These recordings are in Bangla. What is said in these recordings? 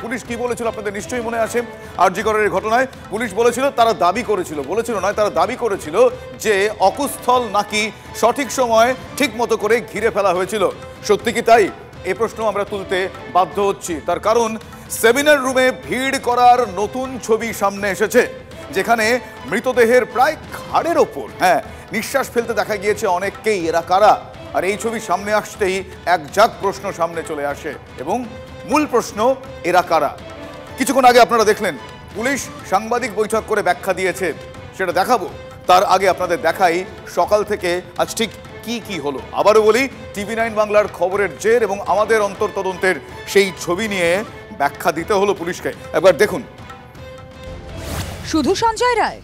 পুলিশ কি বলেছিল আপনাদের নিশ্চয়ই মনে আছে। আরজি করের ঘটনায় পুলিশ বলেছিল, তারা দাবি করেছিল যে অকুস্থল নাকি সঠিক সময় ঠিক মতো করে ঘিরে ফেলা হয়েছিল। সত্যি কি তাই? এই প্রশ্ন আমরা তুলতে বাধ্য হচ্ছি, তার কারণ সেমিনার রুমে ভিড় করার নতুন ছবি সামনে এসেছে, যেখানে মৃতদেহের প্রায় ঘাড়ের ওপর নিঃশ্বাস ফেলতে দেখা গিয়েছে অনেককেই। এরা কারা? আর এই ছবি সামনে আসতেই এক ঝাঁক প্রশ্ন সামনে চলে আসে, এবং মূল প্রশ্ন, এরা কারা? কিছুক্ষণ আগে আপনারা দেখলেন পুলিশ সাংবাদিক বৈঠক করে ব্যাখ্যা দিয়েছে, সেটা দেখাবো। তার আগে আপনাদের দেখাই সকাল থেকে আজ ঠিক কি হলো। আবারও বলি, TV9 বাংলার খবরের জের এবং আমাদের অন্তর্তদন্তের সেই ছবি নিয়ে ব্যাখ্যা দিতে হলো পুলিশকে। একবার দেখুন। শুধু সঞ্জয় রায়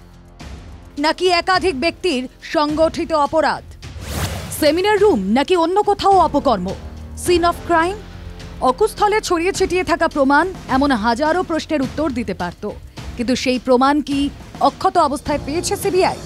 নাকি একাধিক ব্যক্তির সংগঠিত অপরাধ? সেমিনার রুম নাকি অন্য কোথাও অপকর্ম? Scene of crime? অকুস্থলে ছড়িয়ে ছিটিয়ে থাকা প্রমাণ, এমন হাজারো প্রশ্নের উত্তর দিতে পারত, কিন্তু সেই প্রমাণ কি অক্ষত অবস্থায় পেয়েছে সিবিআই,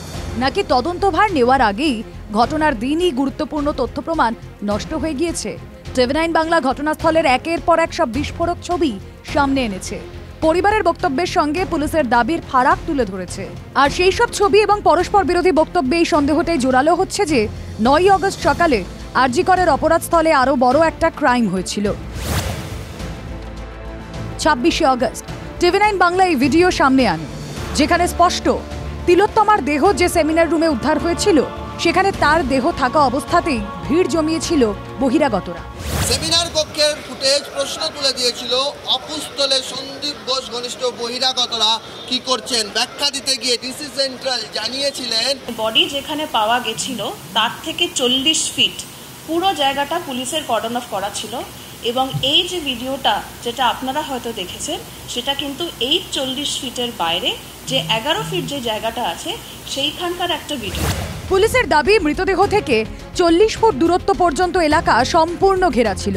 নাকি তদন্তভার নেওয়ার আগেই ঘটনার দিনই গুরুত্বপূর্ণ তথ্য প্রমাণ নষ্ট হয়ে গিয়েছে? TV9 বাংলা ঘটনাস্থলের একের পর এক সব বিস্ফোরক ছবি সামনে এনেছে, পরিবারের বক্তব্যের সঙ্গে পুলিশের দাবির ফারাক তুলে ধরেছে। আর সেই সব ছবি এবং পরস্পর বিরোধী বক্তব্যে এই সন্দেহটাই জোরালো হচ্ছে যে 9ই আগস্ট সকালে আরজি করের অপরাধস্থলে আরো বড় একটা ক্রাইম হয়েছিল। 26শে আগস্ট TV9 বাংলা এই ভিডিও সামনে আনে, যেখানে স্পষ্ট তিলোত্তমার দেহ যে সেমিনার রুমে উদ্ধার হয়েছিল, সেখানে তার দেহ থাকা অবস্থাতেই ভিড় জমিয়েছিল বহিরাগতরা। সেমিনার কক্ষের ফুটেজ প্রশ্ন তুলে দিয়েছিল, অকুস্থলে সন্দীপ ঘোষ ঘনিষ্ঠ বহিরাগতরা কি করছেন। ব্যাখ্যা দিতে গিয়ে ডিসি সেন্ট্রাল জানিয়েছিলেন, বডি যেখানে পাওয়া গেছিল তার থেকে 40 ফিট পুরো জায়গাটা পুলিশের কর্ডন অফ করা ছিল, এবং এই যে ভিডিওটা যেটা আপনারা হয়তো দেখেছেন, সেটা কিন্তু এই 40 ফিটের বাইরে যে 11 ফিট যে জায়গাটা আছে সেইখানকার একটা ভিডিও। পুলিশের দাবি, মৃতদেহ থেকে 40 ফুট দূরত্ব পর্যন্ত এলাকা সম্পূর্ণ ঘেরা ছিল,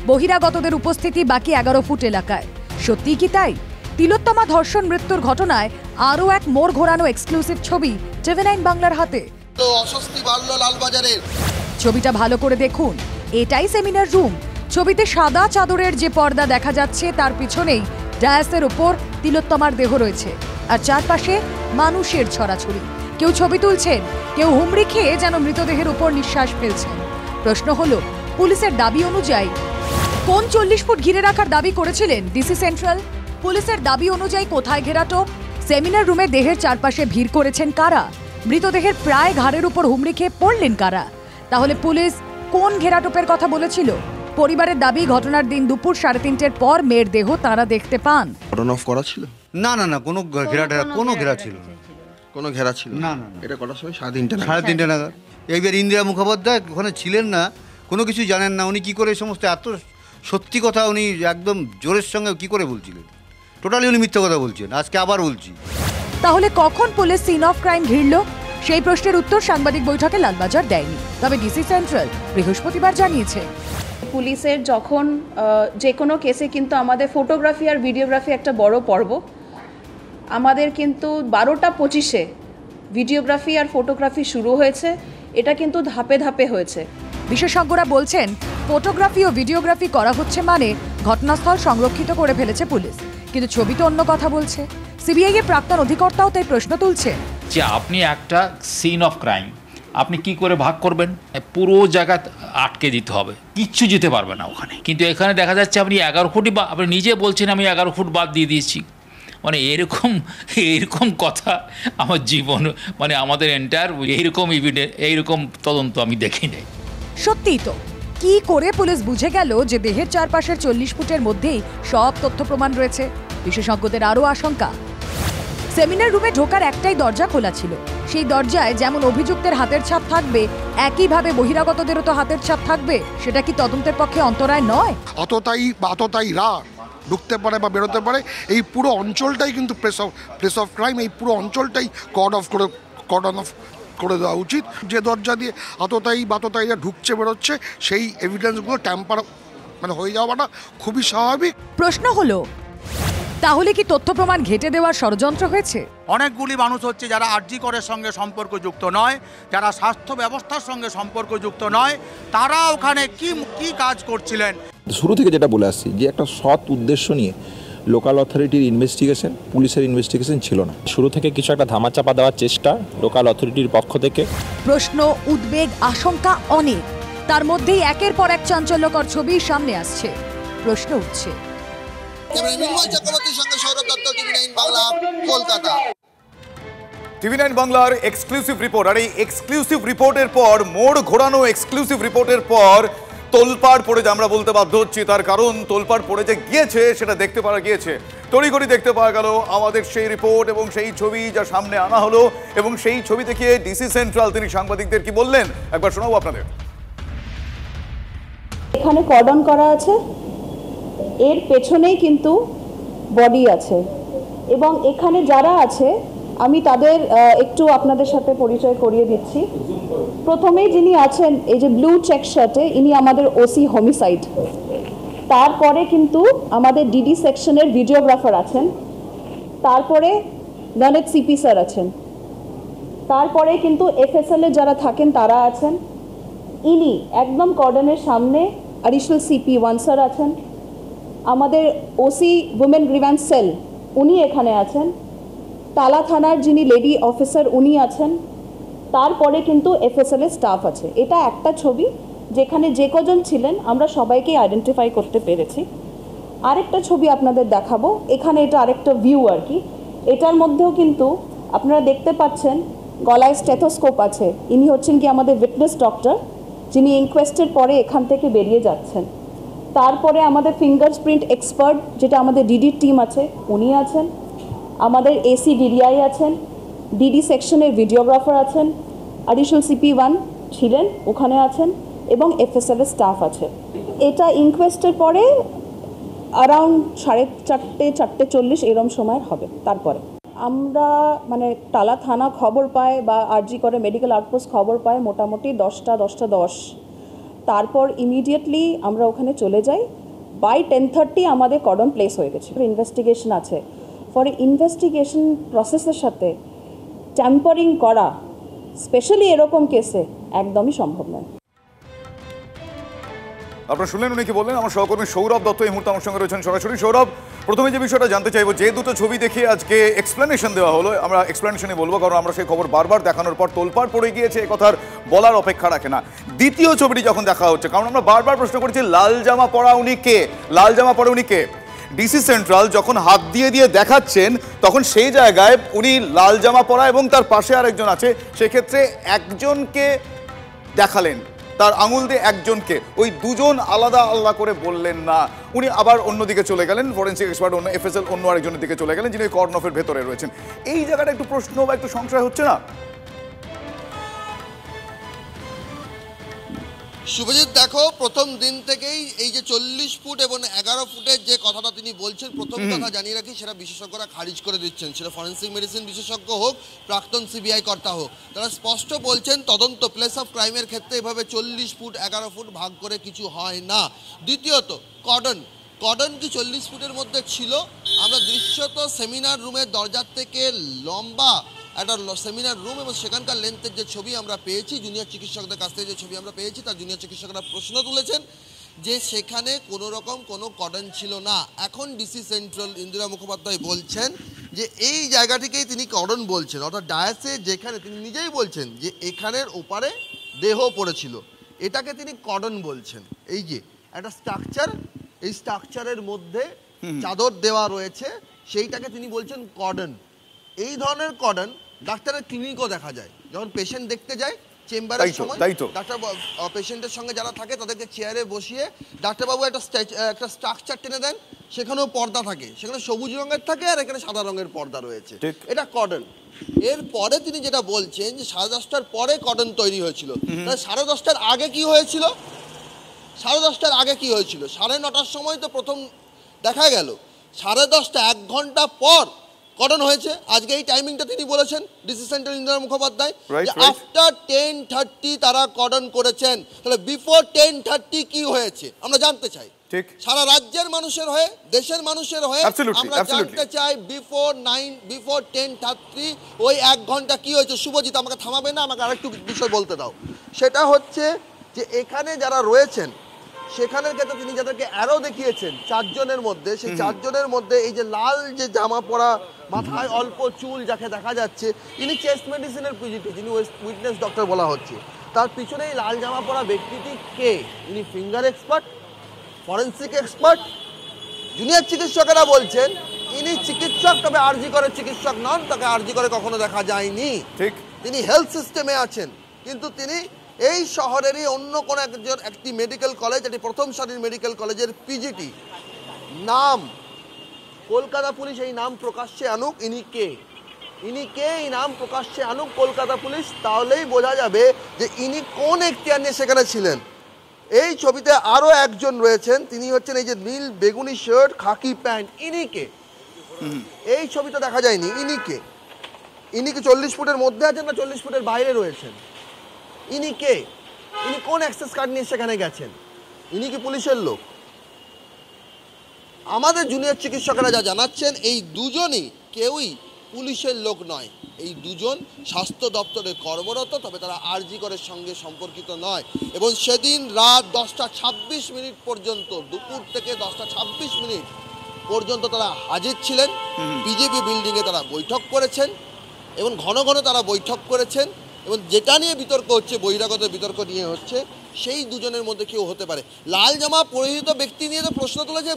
বহিরাগতদের উপস্থিতি বাকি 11 ফুট এলাকায়। সত্যি কি তাই? তিলোত্তমা ধর্ষণ মৃত্যুর ঘটনায় আরও এক মোড় ঘোরানো এক্সক্লুসিভ ছবি TV9 বাংলার হাতে। অস্বস্তি বাড়ল লালবাজারের। ছবিটা ভালো করে দেখুন, এটাই সেমিনার রুম। ছবিতে সাদা চাদরের যে পর্দা দেখা যাচ্ছে, তার পিছনেই ডায়াসের উপর তিলোত্তমার দেহ রয়েছে, আর চারপাশে মানুষের ছড়াছড়ি। কেউ ছবি তুলছেন, কেউ হুমড়ি খেয়ে যেন মৃতদেহের উপর নিঃশ্বাস ফেলছেন। প্রশ্ন হলো, পুলিশের দাবি অনুযায়ী কোন 40 ফুট ঘিরে রাখার দাবি করেছিলেন ডিসি সেন্ট্রাল? পুলিশের দাবি অনুযায়ী কোথায় ঘেরাটোপ? সেমিনার রুমে দেহের চারপাশে ভিড় করেছেন কারা? মৃতদেহের প্রায় ঘাড়ের উপর হুমড়ি খেয়ে পড়লেন কারা? তাহলে পুলিশ কোন ঘেরাটোপের কথা বলেছিল? পরিবারের দাবি, ঘটনার দিন দুপুর 3:30-এর পর মেয়ের দেহ তারা দেখতে পান। কর্ডন অফ করা ছিল? না, কোনো ঘেরা ছিল না। কোনো ঘেরা ছিল না। এটা কটার সময়? 3:30 নাগাদ। এইবার ইন্দিরা মুখোপাধ্যায় ওখানে ছিলেন না, কোনো কিছু জানেন না। উনি কি করে সমস্ত এত সত্যি কথা উনি একদম জোরের সঙ্গে কি করে বলছিলেন? টোটালি উনি মিথ্যা কথা বলছেন। আজকে আবার বলছি। তাহলে কখন পুলিশ সিন অফ ক্রাইম ঘিরল? সেই প্রশ্নের উত্তর সাংবাদিক বৈঠকে লালবাজার দেয়নি, তবে ডিসি সেন্ট্রাল বৃহস্পতিবার জানিয়েছে। পুলিশের যখন যে কোনো কেসে কিন্তু আমাদের ফটোগ্রাফি আর ভিডিওগ্রাফি একটা বড় পর্ব। আমাদের কিন্তু 12:25-এ ভিডিওগ্রাফি আর ফটোগ্রাফি শুরু হয়েছে। এটা কিন্তু ধাপে ধাপে হয়েছে। বিশেষজ্ঞরা বলছেন, ফটোগ্রাফি ও ভিডিওগ্রাফি করা হচ্ছে মানে ঘটনাস্থল সংরক্ষিত করে ফেলেছে পুলিশ, কিন্তু ছবি তো অন্য কথা বলছে। সিবিআই এর প্রাক্তন অধিকর্তাও তাই প্রশ্ন তুলছে যে আপনি একটা সিন অফ ক্রাইম আপনি কি করে ভাগ করবেন? পুরো জায়গা আটকে দিতে হবে, কিচ্ছু যেতে পারবে না ওখানে। কিন্তু এখানে দেখা যাচ্ছে আপনি 11 ফুটই, আপনি নিজে বলছেন আমি 11 ফুট বাদ দিয়ে দিয়েছি। মানে এরকম কথা আমার জীবন, মানে আমাদের এন্টায়ার এইরকম তদন্ত আমি দেখি নাই। সত্যিই তো, কি করে পুলিশ বুঝে গেল যে দেহের চারপাশের 40 ফুটের মধ্যেই সব তথ্য প্রমাণ রয়েছে? বিশেষজ্ঞদের আরও আশঙ্কা, সেমিনার রুমে ঢোকার একটাই দরজা খোলা ছিল। সেই দরজায় যেমন অভিযুক্তের হাতের ছাপ থাকবে, একইভাবে বহিরাগতদেরও তো হাতের ছাপ থাকবে। সেটা কি তদন্তের পক্ষে অন্তরায় নয়? অতটাই ঢুকতে পারে বা বেরোতে পারে। এই পুরো অঞ্চলটাই কিন্তু প্লেস অফ ক্রাইম। এই পুরো অঞ্চলটাই কর্ডন অফ করে দেওয়া উচিত। যে দরজা দিয়ে বাততাইরা ঢুকছে বেরোচ্ছে, সেই এভিডেন্সগুলো ট্যাম্পার হয়ে যাওয়াটা খুবই স্বাভাবিক। প্রশ্ন হলো, তাহলে কি তথ্য প্রমাণ ঘেঁটে দেওয়ার ষড়যন্ত্র হয়েছে? অনেকগুলি মানুষ হচ্ছে যারা আরজি করের সঙ্গে সম্পর্কযুক্ত নয়, যারা স্বাস্থ্য ব্যবস্থার সঙ্গে সম্পর্কযুক্ত নয়, তারা ওখানে কি কাজ করছিলেন। শুরু থেকে যেটা বলে আসছি যে একটা সৎ উদ্দেশ্য নিয়ে লোকাল অথরিটির ইনভেস্টিগেশন, পুলিশের ইনভেস্টিগেশন ছিল না। শুরু থেকে কিছু একটা ধামাচাপা দেওয়ার চেষ্টা লোকাল অথরিটির পক্ষ থেকে। প্রশ্ন, উদ্বেগ, আশঙ্কা অনেক। তার মধ্যেই একের পর এক চাঞ্চল্যকর ছবি সামনে আসছে। প্রশ্ন উঠছে। মৃন্ময় চক্রবর্তীর সঙ্গে সৌরভ দত্ত, টিভি9 বাংলা, কলকাতা। টিভি9 বাংলার এক্সক্লুসিভ রিপোর্ট। আর এই এক্সক্লুসিভ রিপোর্টের পর, মোড় ঘোরানো এক্সক্লুসিভ রিপোর্টের পর তোলপাড় পড়ে যে আমরা বলতে বাধ্য হচ্ছি, তার কারণ তোলপাড় পড়ে যে গিয়েছে সেটা দেখতে পাওয়া গিয়েছে। তড়িঘড়ি দেখতে পাওয়া গেল আমাদের সেই রিপোর্ট এবং সেই ছবি যা সামনে আনা হলো, এবং সেই ছবি দেখিয়ে ডিসি সেন্ট্রাল তিনি সাংবাদিকদের কি বললেন একবার শোনাবো আপনাদের। এখানে কর্ডন করা আছে, এর পেছনেই কিন্তু বডি আছে, এবং এখানে যারা আছে আমি তাদের একটু আপনাদের সাথে পরিচয় করিয়ে দিচ্ছি। প্রথমেই যিনি আছেন এই যে ব্লু চেক শার্টে, ইনি আমাদের ওসি হোমিসাইড। তারপরে কিন্তু আমাদের ডিডি সেকশনের ভিডিওগ্রাফার আছেন, তারপরে গণেত সিপি স্যার আছেন, তারপরে কিন্তু এফএসএল এ যারা থাকেন তারা আছেন। ইনি একদম কর্ডনের সামনে অ্যাডিশনাল সিপি 1 স্যার আছেন, আমাদের ওসি উইমেন গ্রিভ্যান্স সেল উনি এখানে আছেন, তালা থানার যিনি লেডি অফিসার উনি আছেন, তারপরে কিন্তু এফএসএল এর স্টাফ আছে। এটা একটা ছবি যেখানে যে কজন ছিলেন আমরা সবাইকে আইডেন্টিফাই করতে পেরেছি। আরেকটা ছবি আপনাদের দেখাবো, এখানে এটা আরেকটা ভিউ আর কি। এটার মধ্যেও কিন্তু আপনারা দেখতে পাচ্ছেন গলায় স্টেথোস্কোপ আছে, ইনি হচ্ছেন কি আমাদের উইটনেস ডক্টর, যিনি ইনকোয়েস্টের পরে এখান থেকে বেরিয়ে যাচ্ছেন। তারপরে আমাদের ফিঙ্গারপ্রিন্ট এক্সপার্ট যেটা আমাদের ডিডির টিম আছে উনি আছেন, আমাদের এসি ডিডিআই আছেন, ডিডি সেকশনের ভিডিওগ্রাফার আছেন, অ্যাডিশনাল সিপি 1 ছিলেন ওখানে আছেন, এবং এফএসএল এর স্টাফ আছে। এটা ইনকোয়েস্টের পরে অ্যারাউন্ড 4:30, 4:40 এরম সময় হবে। তারপরে আমরা মানে টালা থানা খবর পায় বা আরজি করে মেডিকেল আউটপোস্ট খবর পায় মোটামুটি 10টা 10। তারপর ইমিডিয়েটলি আমরা ওখানে চলে যাই। বাই 10:30 আমাদের কর্ডন প্লেস হয়ে গেছে। ইনভেস্টিগেশন আছে, ফর ইনভেস্টিগেশন প্রসেসের সাথে ট্যাম্পারিং করা স্পেশালি এরকম কেসে একদমই সম্ভব নয়। আপনারা শুনলেন উনি কি বললেন। আমার সহকর্মী সৌরভ দত্ত এই মুহূর্তে আমার সঙ্গে রয়েছেন সরাসরি। সৌরভ, প্রথমে যে বিষয়টা জানতে চাইবো, যে দুটো ছবি দেখিয়ে আজকে এক্সপ্লেনেশন দেওয়া হলো, আমরা এক্সপ্লেনেশনই বলবো কারণ আমরা সেই খবর বারবার দেখানোর পর তোলপাড় পড়ে গিয়েছে এ কথার বলার অপেক্ষা রাখে না। দ্বিতীয় ছবিটি যখন দেখা হচ্ছে, কারণ আমরা বারবার প্রশ্ন করেছি লাল জামা পরা উনি কে, লাল জামা পরা উনি কে। ডিসি সেন্ট্রাল যখন হাত দিয়ে দেখাচ্ছেন তখন সেই জায়গায় উনি লাল জামা পরা এবং তার পাশে আরেকজন আছে, সেক্ষেত্রে একজনকে দেখালেন, তার আঙুল দিয়ে একজনকে, ওই দুজন আলাদা আলাদা করে বললেন না। উনি আবার অন্যদিকে চলে গেলেন, ফরেন্সিক এক্সপার্ট অন্য এফএসএল অন্য আরেকজনের দিকে চলে গেলেন, যিনি কর্নফের ভেতরে রয়েছেন। এই জায়গাটা একটু প্রশ্ন বা একটু সংশয় হচ্ছে না? শুভজিৎ, দেখো প্রথম দিন থেকেই এই যে 40 ফুট এবং 11 ফুটের যে কথাটা তিনি বলছেন, প্রথম কথা জানিয়ে রাখি সেটা বিশেষজ্ঞরা খারিজ করে দিচ্ছেন, সেটা ফরেন্সিক মেডিসিন বিশেষজ্ঞ হোক, প্রাক্তন সিবিআই কর্তা হোক, তারা স্পষ্ট বলছেন তদন্ত প্লেস অফ ক্রাইমের ক্ষেত্রে এভাবে 40 ফুট 11 ফুট ভাগ করে কিছু হয় না। দ্বিতীয়ত কর্ডন কি 40 ফুটের মধ্যে ছিল? আমরা দৃশ্যত সেমিনার রুমের দরজার থেকে লম্বা একটা সেমিনার রুম এবং সেখানকার লেন্থের যে ছবি আমরা পেয়েছি, জুনিয়র চিকিৎসকদের কাছ থেকে যে ছবি আমরা পেয়েছি, তার জুনিয়র চিকিৎসকরা প্রশ্ন তুলেছেন যে সেখানে কোনো রকম কোনো কর্ডন ছিল না। এখন ডিসি সেন্ট্রাল ইন্দিরা মুখোপাধ্যায় বলছেন যে এই জায়গাটিকেই তিনি কর্ডন বলছেন, অর্থাৎ ডায়াসে যেখানে তিনি নিজেই বলছেন যে এখানের ওপারে দেহ পড়েছিল, এটাকে তিনি কর্ডন বলছেন। এই যে একটা স্ট্রাকচার, এই স্ট্রাকচারের মধ্যে চাদর দেওয়া রয়েছে, সেইটাকে তিনি বলছেন কর্ডন। এই ধরনের কর্ডন ডাক্তারের ক্লিনিকও দেখা যায়, যখন পেশেন্ট দেখতে যায় চেম্বারের সময় ডাক্তার পেশেন্টের সঙ্গে যারা থাকে তাদেরকে চেয়ারে বসিয়ে ডাক্তারবাবু একটা স্ট্রাকচার টেনে দেন, সেখানেও পর্দা থাকে, সেখানে সবুজ রঙের থাকে আর এখানে সাদা রঙের পর্দা রয়েছে, এটা কর্ডন। এরপরে তিনি যেটা বলছেন যে 10:30টার পরে কর্ডন তৈরি হয়েছিল। 10:30টার আগে কি হয়েছিল? 10:30টার আগে কি হয়েছিল? 9:30টার সময় তো প্রথম দেখা গেল, 10:30টা 1 ঘন্টা পর কর্ডন হয়েছে। আজকে এই টাইমিংটা তিনি বলেছেন ডিসি সেন্ট্রাল ইন্দিরা মুখোপাধ্যায় যে আফটার 10:30 তারা কর্ডন করেছেন। তাহলে বিফোর 10:30 কি হয়েছে আমরা জানতে চাই, সারা রাজ্যের মানুষের হয়ে, দেশের মানুষের হয়ে আমরা জানতে চাই বিফোর 10:30 ওই 1 ঘন্টা কি হয়েছে। শুভজিৎ আমাকে থামাবে না, আমাকে আরেকটু বিষয় বলতে দাও। সেটা হচ্ছে যে এখানে যারা রয়েছেন সেখানের ক্ষেত্রে তিনি যাদেরকে অ্যারো দেখিয়েছেন 4 জনের মধ্যে, সেই 4 জনের মধ্যে এই যে লাল যে জামা পরা, মাথায় অল্প চুল যাকে দেখা যাচ্ছে, ইনি চেস্ট মেডিসিনের পিজিটি, যিনি উইটনেস ডক্টর বলা হচ্ছে। তার পিছনে এই লাল জামা পরা ব্যক্তিটি কে? ইনি finger expert, forensic expert. Junior চিকিৎসকেরা বলছেন ইনি চিকিৎসক, তবে আরজি করে চিকিৎসক নন, তাকে আরজি করে কখনো দেখা যায়নি। ঠিক, তিনি হেলথ সিস্টেমে আছেন, কিন্তু তিনি এই শহরেরই অন্য কোনো একটি মেডিকেল কলেজ, এটি প্রথম সারির মেডিকেল কলেজের পিজিটি। নাম কলকাতা পুলিশ এই নাম প্রকাশ্যে আনুক, ইনি কে? এই নাম প্রকাশ্যে আনুক কলকাতা পুলিশ, তাহলেই বোঝা যাবে যে ইনি কোন এখতিয়ার নিয়ে সেখানে ছিলেন। এই ছবিতে আরো একজন রয়েছেন, তিনি হচ্ছেন এই যে নীল বেগুনি শার্ট খাকি প্যান্ট, ইনি কে? এই ছবিটা দেখা যায়নি, ইনি কে? ইনি কি 40 ফুটের মধ্যে আছেন না 40 ফুটের বাইরে রয়েছেন? ইনি কে? ইনি কোন অ্যাক্সেস কার্ড নিয়ে সেখানে গেছেন? ইনি কি পুলিশের লোক? আমাদের জুনিয়র চিকিৎসকেরা যা জানাচ্ছেন, এই দুজনই কেউই পুলিশের লোক নয়। এই দুজন স্বাস্থ্য দপ্তরে কর্মরত, তবে তারা আরজি করের সঙ্গে সম্পর্কিত নয়। এবং সেদিন রাত 10:26 পর্যন্ত, দুপুর থেকে 10:26 পর্যন্ত তারা হাজির ছিলেন। বিজেপি বিল্ডিংয়ে তারা বৈঠক করেছেন এবং ঘন ঘন তারা বৈঠক করেছেন। এবং যেটা নিয়ে বিতর্ক হচ্ছে, বহিরাগত বিতর্ক নিয়ে হচ্ছে, সেই দুজনের মধ্যে কেউ হতে পারে। লাল জামা পরিহিত ব্যক্তি নিয়ে তো প্রশ্ন তুলেছে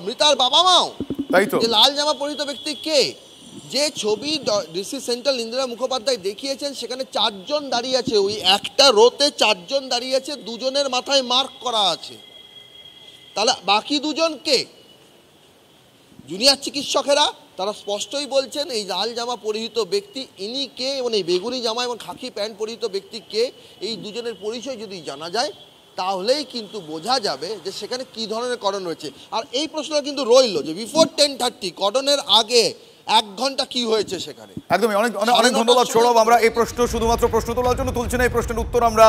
মৃতার বাবা মাও, তাই তো। যে লাল জামা পরিহিত ব্যক্তি কে? যে ছবি ডিসি সেন্ট্রাল ইন্দিরা মুখোপাধ্যায় দেখিয়েছেন, সেখানে 4 জন দাঁড়িয়ে আছে, ওই একটা রোতে 4 জন দাঁড়িয়ে আছে, 2 জনের মাথায় মার্ক করা আছে। তাহলে বাকি 2 জন কে? জুনিয়র চিকিৎসকেরা তারা স্পষ্টই বলছেন এই লাল জামা পরিহিত ব্যক্তি ইনি কে, এবং এই বেগুনি জামা এবং খাকি প্যান্ট পরিহিত ব্যক্তি কে, এই দুজনের পরিচয় যদি জানা যায় তাহলেই কিন্তু বোঝা যাবে যে সেখানে কি ধরনের কর্ডন রয়েছে। আর এই প্রশ্নটা কিন্তু রইল যে বিফোর 10:30 কর্ডনের আগে 1 ঘন্টা কি হয়েছে সেখানে। একদমই, অনেক অনেক ধন্যবাদ সৌরভ। আমরা এই প্রশ্ন শুধুমাত্র প্রশ্ন তোলার জন্য তুলছি না, এই প্রশ্নের উত্তর আমরা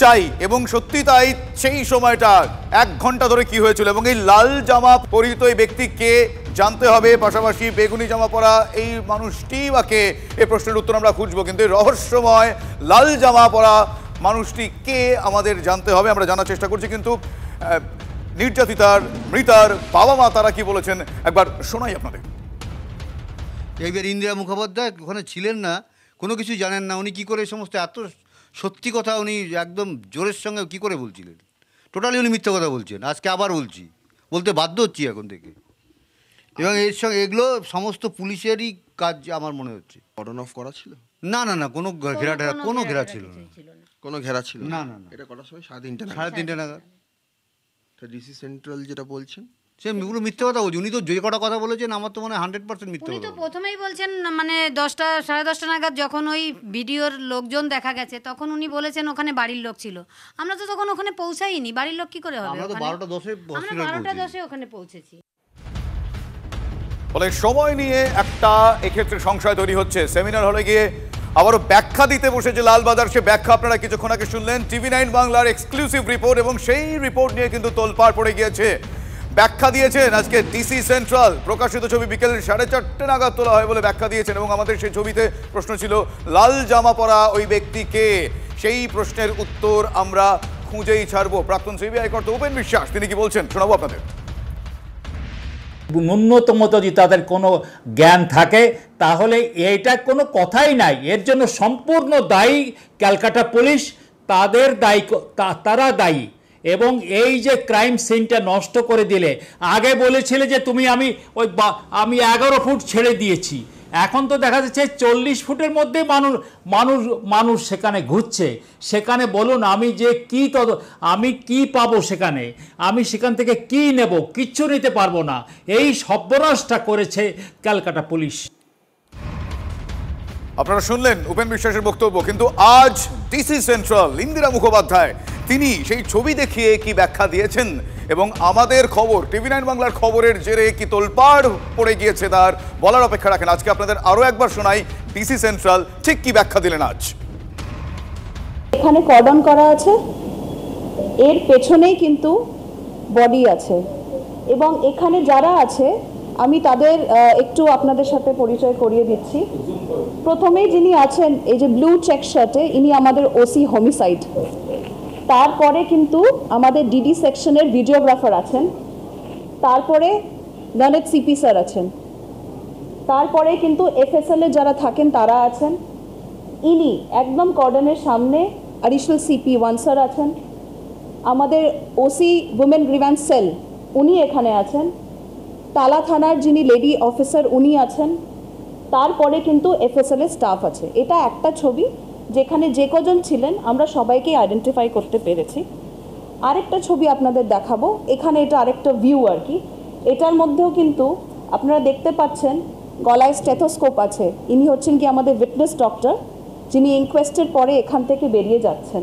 চাই। এবং সত্যি তাই, সেই সময়টা 1 ঘন্টা ধরে কি হয়েছিল এবং এই লাল জামা পরিহিত এই ব্যক্তি কে জানতে হবে। পাশাপাশি বেগুনি জামা পরা এই মানুষটি বা কে, এই প্রশ্নের উত্তর আমরা খুঁজবো। কিন্তু এই রহস্যময় লাল জামা পরা মানুষটি কে আমাদের জানতে হবে, আমরা জানার চেষ্টা করছি। কিন্তু নির্যাতিতার, মৃতার বাবা মা তারা কি বলেছেন একবার শোনাই আপনাদের। এইবার ইন্দিরা মুখোপাধ্যায় ওখানে ছিলেন না, কোনো কিছু জানেন না, উনি কী করে সমস্ত এত সত্যি কথা উনি একদম জোরের সঙ্গে কী করে বলছিলেন? টোটালি উনি মিথ্যা কথা বলছেন। আজকে আবার বলতে বাধ্য হচ্ছি এখন থেকে। এবং এর সঙ্গে এগুলো সমস্ত পুলিশেরই কাজ আমার মনে হচ্ছে। কর্ডন অফ করা ছিল? না না না, কোনো ঘেরা টেরা, কোনো ঘেরা ছিল না। কোনো ঘেরা ছিল না না না। এটা কটার সময়? 3:30 নাগাদ। 3:30 নাগাদ। ডিসি সেন্ট্রাল যেটা বলছেন, সে পুরো মিথ্যে কথা বলছে। উনি তো যে কটা কথা বলেছেন আমার তো মনে হয় 100% মিথ্যে কথা। উনি তো প্রথমেই বলছেন, মানে 10টা 10:30 নাগাদ যখন ওই ভিডিওর লোকজন দেখা গেছে, তখন উনি বলেছেন ওখানে বাড়ির লোক ছিল। আমরা তো তখন ওখানে পৌঁছাইনি, বাড়ির লোক কি করে হবে? আমরা তো 12:10 ওখানে পৌঁছেছি। ফলে সময় নিয়ে একটা এক্ষেত্রে সংশয় তৈরি হচ্ছে। সেমিনার হলে গিয়ে আবারও ব্যাখ্যা দিতে বসেছে লালবাজার, সে ব্যাখ্যা আপনারা কিছুক্ষণ আগে শুনলেন। TV9 বাংলার এক্সক্লুসিভ রিপোর্ট, এবং সেই রিপোর্ট নিয়ে কিন্তু তোলপাড় পড়ে গিয়েছে। ব্যাখ্যা দিয়েছেন আজকে ডিসি সেন্ট্রাল, প্রকাশিত ছবি বিকেল 4:30 নাগাদ তোলা হয় বলে ব্যাখ্যা দিয়েছেন। এবং আমাদের সেই ছবিতে প্রশ্ন ছিল লাল জামা পরা ওই ব্যক্তি কে, সেই প্রশ্নের উত্তর আমরা খুঁজেই ছাড়বো। প্রাক্তন সিবিআই কর্তা উপেন বিশ্বাস তিনি কি বলছেন শোনাবো আপনাদের। ন্যূনতম যদি তাদের কোনো জ্ঞান থাকে তাহলে এইটা কোনো কথাই নাই। এর জন্য সম্পূর্ণ দায়ী ক্যালকাটা পুলিশ, তাদের দায়ী, তারা দায়ী। এবং এই যে ক্রাইম সিনটা নষ্ট করে দিলে, আগে বলেছিলে যে আমি 11 ফুট ছেড়ে দিয়েছি, এখন তো দেখা যাচ্ছে 40 ফুটের মধ্যে মানুষ সেখানে ঘুরছে। সেখানে বলুন আমি কি পাবো সেখানে? আমি সেখান থেকে কি নেব? কিচ্ছু নিতে পারবো না। এই সর্বনাশটা করেছে ক্যালকাটা পুলিশ। আপনারা শুনলেন উপেন বিশ্বাসের বক্তব্য। কিন্তু আজ ডিসি সেন্ট্রাল ইন্দিরা মুখোপাধ্যায় তিনি সেই ছবি দেখিয়ে কি ব্যাখ্যা দিয়েছেন, এবং আমাদের খবর TV9 বাংলার খবরের জেরে কি তোলপাড় পড়ে গিয়েছে তার বলার অপেক্ষা রাখেন। আজকে আপনাদের আরো একবার শোনাই ডিসি সেন্ট্রাল ঠিক কি ব্যাখ্যা দিলেন আজ। এখানে কর্ডন করা আছে, এর পেছনেই কিন্তু বডি আছে, এবং এখানে যারা আছে আমি তাদের একটু আপনাদের সাথে পরিচয় করিয়ে দিচ্ছি। প্রথমেই যিনি আছেন এই যে ব্লু চেক শার্টে, ইনি আমাদের ওসি হোমিসাইড। তারপরে কিন্তু আমাদের ডিডি সেকশনের ভিডিওগ্রাফার আছেন, তারপরে গণেশ সিপি স্যার আছেন, তারপরে কিন্তু এফএসএল এ যারা থাকেন তারা আছেন, ইনি একদম কর্ডনের সামনে অ্যাডিশনাল সিপি 1 স্যার আছেন, আমাদের ওসি উইমেন গ্রিভ্যান্স সেল উনি এখানে আছেন, তালা থানার যিনি লেডি অফিসার উনি আছেন, তারপরে কিন্তু এফএসএল এর স্টাফ আছে। এটা একটা ছবি যেখানে যে কজন ছিলেন আমরা সবাইকে আইডেন্টিফাই করতে পেরেছি। আরেকটা ছবি আপনাদের দেখাবো, এখানে এটা আরেকটা ভিউ আর কি। এটার মধ্যেও কিন্তু আপনারা দেখতে পাচ্ছেন গলায় স্টেথোস্কোপ আছে, ইনি হচ্ছেন কি আমাদের উইটনেস ডক্টর যিনি ইনকোয়েস্টের পরে এখান থেকে বেরিয়ে যাচ্ছেন।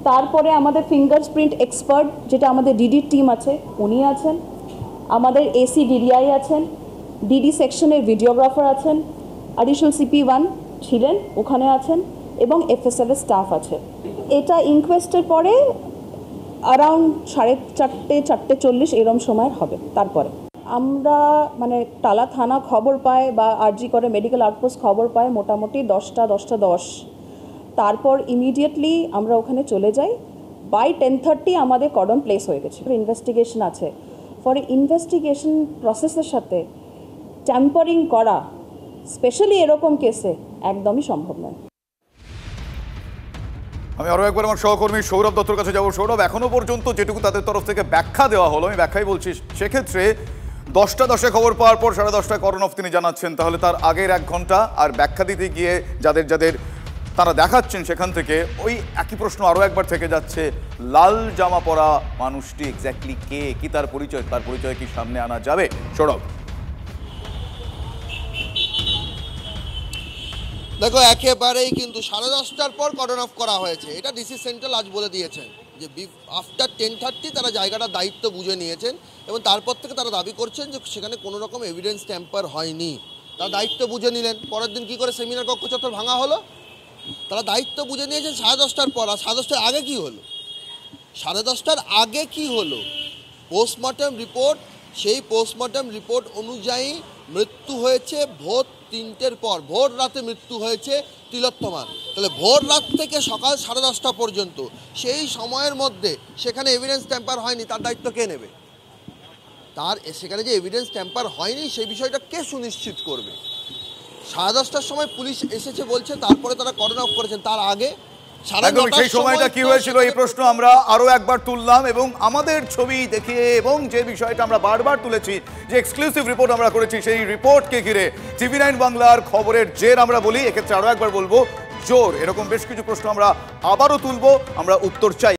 তারপরে আমাদের ফিঙ্গারপ্রিন্ট এক্সপার্ট যেটা আমাদের ডিডির টিম আছে উনি আছেন, আমাদের এসি ডিডিআই আছেন, ডিডি সেকশনের ভিডিওগ্রাফার আছেন, অ্যাডিশনাল সিপি 1 ছিলেন ওখানে আছেন এবং এফএসএল এর স্টাফ আছে। এটা ইনকোয়েস্টের পরে অ্যারাউন্ড 4:30 4:40 এরম সময় হবে। তারপরে আমরা মানে টালা থানা খবর পায় বা আরজি করে মেডিকেল আউটপোস্ট খবর পায় মোটামুটি 10টা 10। তারপর ইমিডিয়েটলি আমরা ওখানে চলে যাই। বাই 10:30 আমাদের কর্ডন প্লেস হয়ে গেছে। ইনভেস্টিগেশন আছে, ফর ইনভেস্টিগেশন প্রসেসের সাথে ট্যাম্পারিং করা স্পেশালি এরকম কেসে একদমই সম্ভব নয়। আমি আরও একবার আমার সহকর্মী সৌরভ দত্তর কাছে যাবো। সৌরভ, এখনো পর্যন্ত যেটুকু তাদের তরফ থেকে ব্যাখ্যা দেওয়া হলো, আমি ব্যাখ্যাই বলছি, সেক্ষেত্রে 10টা 10 খবর পাওয়ার পর 10:30 কর্ডন অফ তিনি জানাচ্ছেন, তাহলে তার আগের 1 ঘন্টা আর ব্যাখ্যা দিতে গিয়ে যাদের তারা দেখাচ্ছেন সেখান থেকে ওই একই প্রশ্ন আরও একবার থেকে যাচ্ছে, লাল জামা পরা মানুষটি এক্স্যাক্টলি কে, কি তার পরিচয় কি সামনে আনা যাবে? সৌরভ, দেখো একেবারেই কিন্তু 10:30টার পর কর্ডন অফ করা হয়েছে, এটা ডিসি সেন্ট্রাল আজ বলে দিয়েছেন যে আফটার 10:30 তারা জায়গাটা দায়িত্ব বুঝে নিয়েছেন এবং তারপর থেকে তারা দাবি করছেন যে সেখানে কোনো রকম এভিডেন্স ট্যাম্পার হয়নি। তারা দায়িত্ব বুঝে নিলেন। পরের দিন কী করে সেমিনার কক্ষ চত্বর ভাঙা হলো? তারা দায়িত্ব বুঝে নিয়েছেন 10:30টার পর। আর 10:30টার আগে কী হলো? 10:30টার আগে কি হলো? পোস্টমর্টম রিপোর্ট, সেই পোস্টমর্টম রিপোর্ট অনুযায়ী মৃত্যু হয়েছে ভোর 3টের পর, ভোর রাতে মৃত্যু হয়েছে তিলোত্তমার। তাহলে ভোর রাত থেকে সকাল 10:30টা পর্যন্ত সেই সময়ের মধ্যে সেখানে এভিডেন্স ট্যাম্পার হয়নি, তার দায়িত্ব কে নেবে? সেখানে যে এভিডেন্স ট্যাম্পার হয়নি সেই বিষয়টা কে সুনিশ্চিত করবে? 10:30টার সময় পুলিশ এসেছে বলছে, তারপরে তারা কর্ডন অফ করেছেন। তার আগে সেই সময়টা কি হয়েছিল এই প্রশ্ন আমরা আরো একবার তুললাম এবং আমাদের ছবি দেখে এবং যে বিষয়টা আমরা বারবার তুলেছি, যে এক্সক্লুসিভ রিপোর্ট আমরা করেছি, সেই রিপোর্টকে ঘিরে TV9 বাংলার খবরের জের আমরা বলি, এক্ষেত্রে আরো একবার বলবো জোর। এরকম বেশ কিছু প্রশ্ন আমরা আবারও তুলবো, আমরা উত্তর চাই।